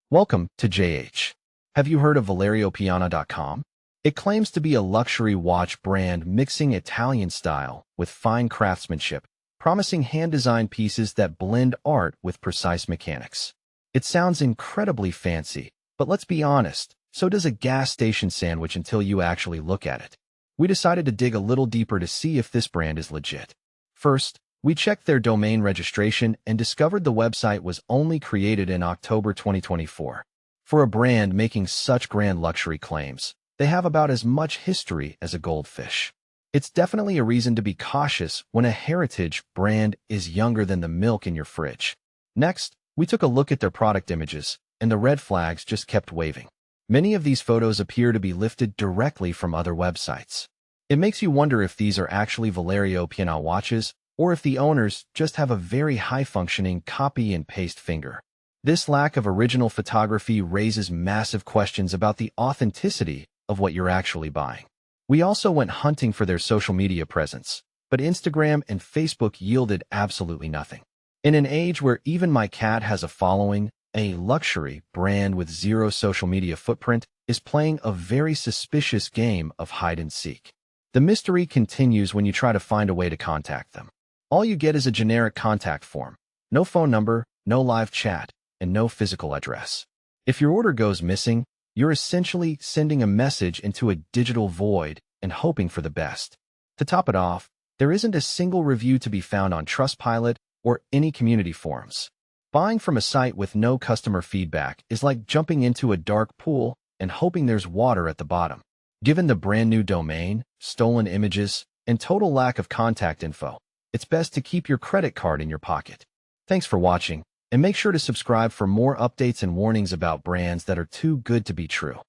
Welcome to JH. Have you heard of ValerioPianna.com? It claims to be a luxury watch brand mixing Italian style with fine craftsmanship, promising hand-designed pieces that blend art with precise mechanics. It sounds incredibly fancy, but let's be honest, so does a gas station sandwich until you actually look at it. We decided to dig a little deeper to see if this brand is legit. First, we checked their domain registration and discovered the website was only created in October 2024. For a brand making such grand luxury claims, they have about as much history as a goldfish. It's definitely a reason to be cautious when a heritage brand is younger than the milk in your fridge. Next, we took a look at their product images, and the red flags just kept waving. Many of these photos appear to be lifted directly from other websites. It makes you wonder if these are actually Valerio Pianna watches, or if the owners just have a very high-functioning copy-and-paste finger. This lack of original photography raises massive questions about the authenticity of what you're actually buying. We also went hunting for their social media presence, but Instagram and Facebook yielded absolutely nothing. In an age where even my cat has a following, a luxury brand with zero social media footprint is playing a very suspicious game of hide-and-seek. The mystery continues when you try to find a way to contact them. All you get is a generic contact form. No phone number, no live chat, and no physical address. If your order goes missing, you're essentially sending a message into a digital void and hoping for the best. To top it off, there isn't a single review to be found on Trustpilot or any community forums. Buying from a site with no customer feedback is like jumping into a dark pool and hoping there's water at the bottom. Given the brand new domain, stolen images, and total lack of contact info, it's best to keep your credit card in your pocket. Thanks for watching, and make sure to subscribe for more updates and warnings about brands that are too good to be true.